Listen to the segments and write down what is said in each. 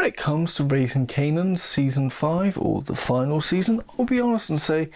When it comes to Raising Kanan Season 5, or the final season, I'll be honest and say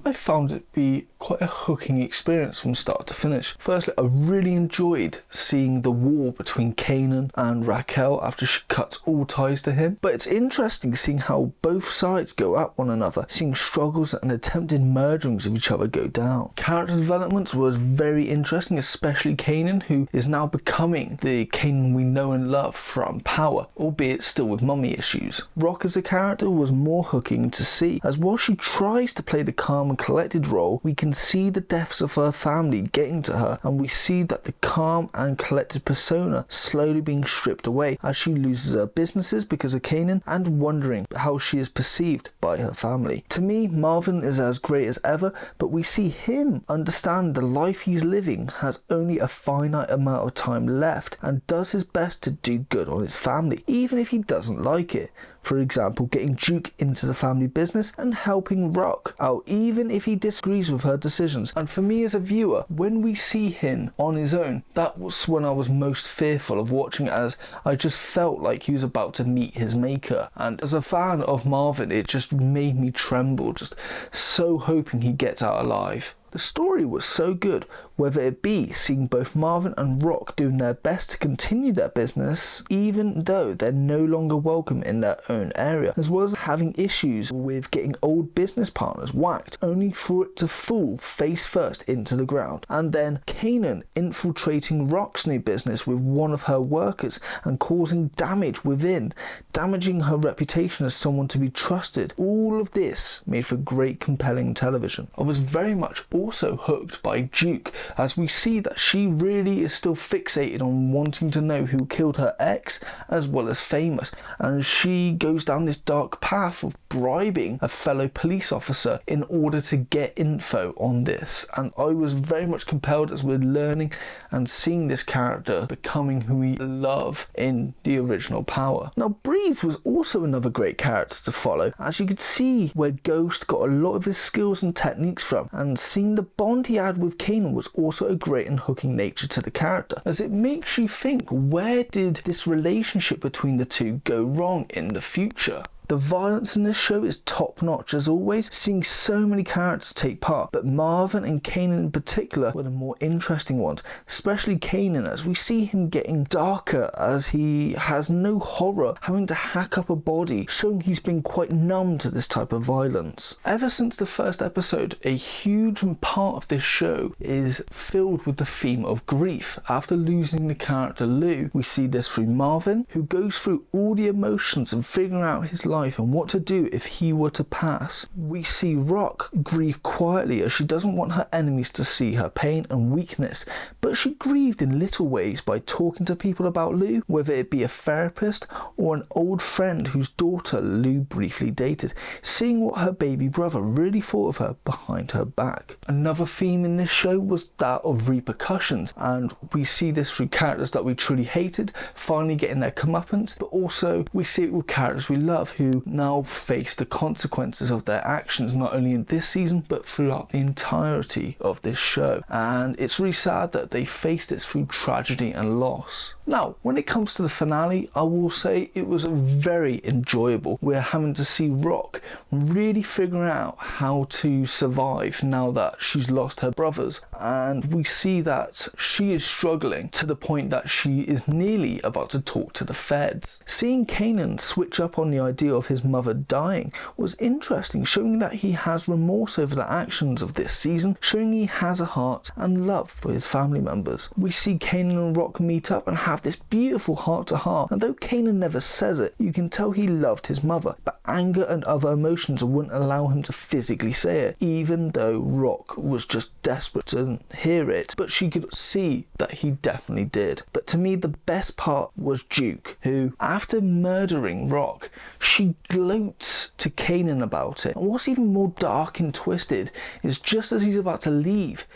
I found it to be quite a hooking experience from start to finish. Firstly, I really enjoyed seeing the war between Kanan and Raquel after she cuts all ties to him. But it's interesting seeing how both sides go at one another, seeing struggles and attempted murderings of each other go down. Character development was very interesting, especially Kanan, who is now becoming the Kanan we know and love from Power, albeit still with mummy issues. Rock as a character was more hooking to see, as while she tries to play the calm and collected role, we can see the deaths of her family getting to her, and we see that the calm and collected persona slowly being stripped away as she loses her businesses because of Kanan, and wondering how she is perceived by her family. To me, Marvin is as great as ever, but we see him understand the life he's living has only a finite amount of time left, and does his best to do good on his family, even if he doesn't like it. For example, getting Duke into the family business and helping Rock out even if he disagrees with her decisions. And for me as a viewer, when we see him on his own, that was when I was most fearful of watching, as I just felt like he was about to meet his maker. And as a fan of Marvin, it just made me tremble, just so hoping he gets out alive. The story was so good, whether it be seeing both Marvin and Rock doing their best to continue their business, even though they're no longer welcome in their own area, as well as having issues with getting old business partners whacked, only for it to fall face first into the ground. And then Kanan infiltrating Rock's new business with one of her workers and causing damage within, damaging her reputation as someone to be trusted. All of this made for great compelling television. I was very much also hooked by Duke, as we see that she really is still fixated on wanting to know who killed her ex as well as Famous, and she goes down this dark path of bribing a fellow police officer in order to get info on this. And I was very much compelled as we're learning and seeing this character becoming who we love in the original Power. Now Breeze was also another great character to follow, as you could see where Ghost got a lot of his skills and techniques from, and seeing the bond he had with Kanan was also a great and hooking nature to the character, as it makes you think, where did this relationship between the two go wrong in the future? The violence in this show is top notch as always, seeing so many characters take part, but Marvin and Kanan in particular were the more interesting ones, especially Kanan, as we see him getting darker as he has no horror having to hack up a body, showing he's been quite numb to this type of violence. Ever since the first episode, a huge part of this show is filled with the theme of grief. After losing the character Lou, we see this through Marvin, who goes through all the emotions and figuring out his life and what to do if he were to pass. We see Rock grieve quietly, as she doesn't want her enemies to see her pain and weakness, but she grieved in little ways by talking to people about Lou, whether it be a therapist or an old friend whose daughter Lou briefly dated, seeing what her baby brother really thought of her behind her back. Another theme in this show was that of repercussions, and we see this through characters that we truly hated finally getting their comeuppance, but also we see it with characters we love who now face the consequences of their actions, not only in this season but throughout the entirety of this show. And it's really sad that they faced it through tragedy and loss. Now, when it comes to the finale, I will say it was very enjoyable. We're having to see Rock really figure out how to survive now that she's lost her brothers, and we see that she is struggling to the point that she is nearly about to talk to the feds. Seeing Kanan switch up on the idea of his mother dying was interesting, showing that he has remorse over the actions of this season, showing he has a heart and love for his family members. We see Kanan and Rock meet up and have this beautiful heart-to-heart, and though Kanan never says it, you can tell he loved his mother, but anger and other emotions wouldn't allow him to physically say it, even though Rock was just desperate to hear it, but she could see that he definitely did. But to me, the best part was Duke, who, after murdering Rock, she gloats to Kanan about it. And what's even more dark and twisted is just as he's about to leave,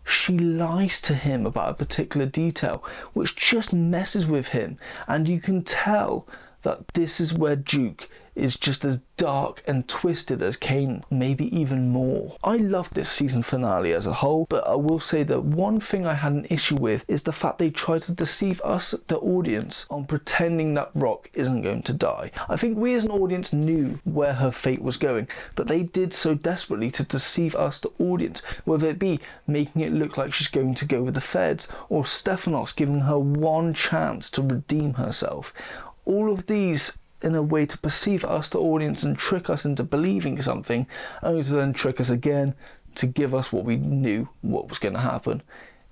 she lies to him about a particular detail, which just messes with him, and you can tell that this is where Duke is just as dark and twisted as Kanan, maybe even more. I loved this season finale as a whole, but I will say that one thing I had an issue with is the fact they tried to deceive us, the audience, on pretending that Rock isn't going to die. I think we as an audience knew where her fate was going, but they did so desperately to deceive us, the audience, whether it be making it look like she's going to go with the feds, or Stefanos giving her one chance to redeem herself. All of these in a way to perceive us, the audience, and trick us into believing something, only to then trick us again to give us what we knew what was going to happen.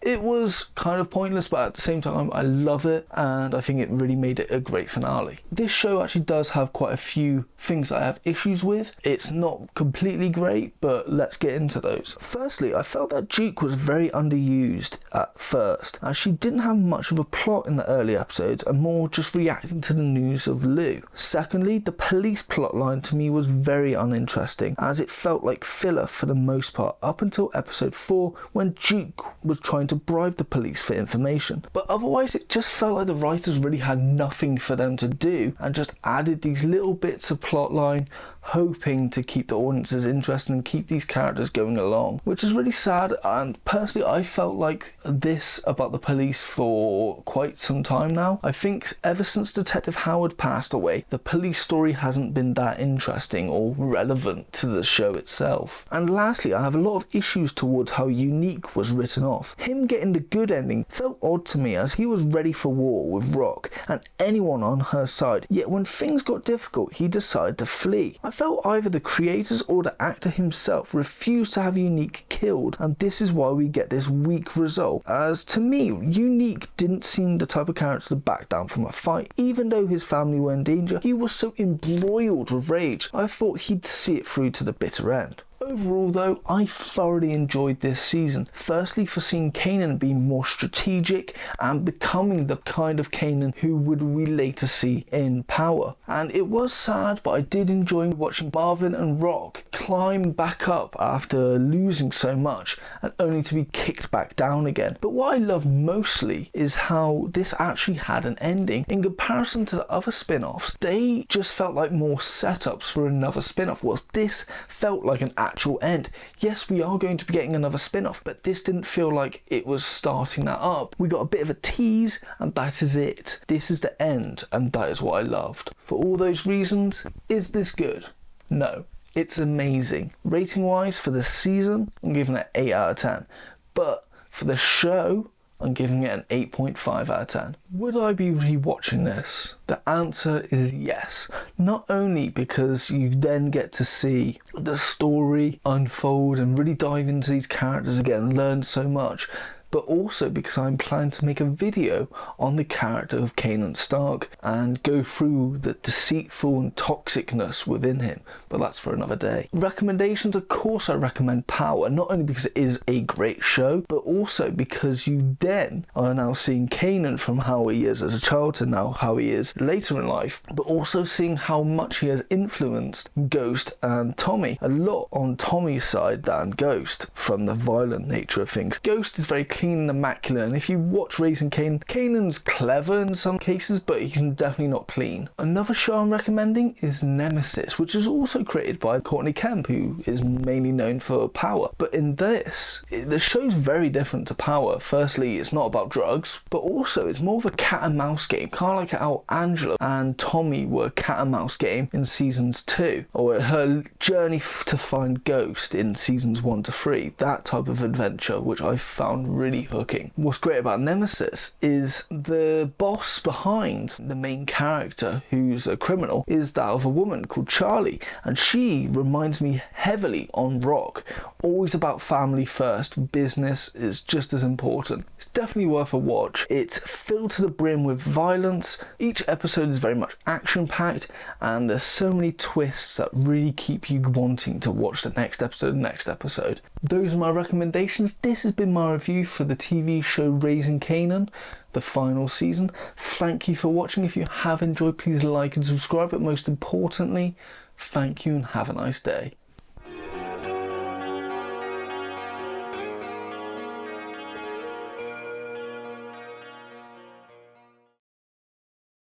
It was kind of pointless, but at the same time I love it, and I think it really made it a great finale. This show actually does have quite a few things I have issues with. It's not completely great, but let's get into those. Firstly, I felt that Duke was very underused at first, as she didn't have much of a plot in the early episodes and more just reacting to the news of Lou. Secondly, the police plotline to me was very uninteresting, as it felt like filler for the most part up until episode 4 when Duke was trying to bribe the police for information. But otherwise it just felt like the writers really had nothing for them to do and just added these little bits of plotline, hoping to keep the audience's interest and keep these characters going along, which is really sad. And personally I felt like this about the police for quite some time now. I think ever since Detective Howard passed away, the police story hasn't been that interesting or relevant to the show itself. And lastly, I have a lot of issues towards how Unique was written off. Him getting the good ending felt odd to me, as he was ready for war with Rock and anyone on her side, yet when things got difficult he decided to flee. I felt either the creators or the actor himself refused to have Unique killed, and this is why we get this weak result, as to me Unique didn't seem the type of character to back down from a fight. Even though his family were in danger, he was so embroiled with rage, I thought he'd see it through to the bitter end. Overall though, I thoroughly enjoyed this season. Firstly, for seeing Kanan be more strategic and becoming the kind of Kanan who would we later see in Power. And it was sad, but I did enjoy watching Marvin and Rock climb back up after losing so much and only to be kicked back down again. But what I love mostly is how this actually had an ending. In comparison to the other spin-offs, they just felt like more setups for another spin-off, whilst this felt like an actual end. Yes, we are going to be getting another spin-off, but this didn't feel like it was starting that up. We got a bit of a tease and that is it. This is the end, and that is what I loved. For all those reasons, is this good? No. It's amazing. Rating wise for the season, I'm giving it 8 out of 10. But for the show, I'm giving it an 8.5 out of 10. Would I be rewatching this? The answer is yes. Not only because you then get to see the story unfold and really dive into these characters again and learn so much, but also because I'm planning to make a video on the character of Kanan Stark and go through the deceitful and toxicness within him, but that's for another day. Recommendations, of course I recommend Power, not only because it is a great show, but also because you then are now seeing Kanan from how he is as a child to now how he is later in life, but also seeing how much he has influenced Ghost and Tommy. A lot on Tommy's side than Ghost, from the violent nature of things. Ghost is very clean and immaculate, and if you watch Raising Kanan, Kanan's clever in some cases, but he's definitely not clean. Another show I'm recommending is Nemesis, which is also created by Courtney Kemp, who is mainly known for Power. But in this, the show's very different to Power. Firstly, it's not about drugs, but also it's more of a cat and mouse game, kind of like how Angela and Tommy were cat and mouse game in seasons 2, or her journey to find Ghost in seasons 1 to 3. That type of adventure, which I found really hooking. What's great about Nemesis is the boss behind the main character, who's a criminal, is that of a woman called Charlie, and she reminds me heavily on Rock. Always about family first, business is just as important. It's definitely worth a watch. It's filled to the brim with violence. Each episode is very much action-packed, and there's so many twists that really keep you wanting to watch the next episode. Those are my recommendations. This has been my review for the TV show Raising Kanan, the final season. Thank you for watching. If you have enjoyed, please like and subscribe, but most importantly, thank you and have a nice day.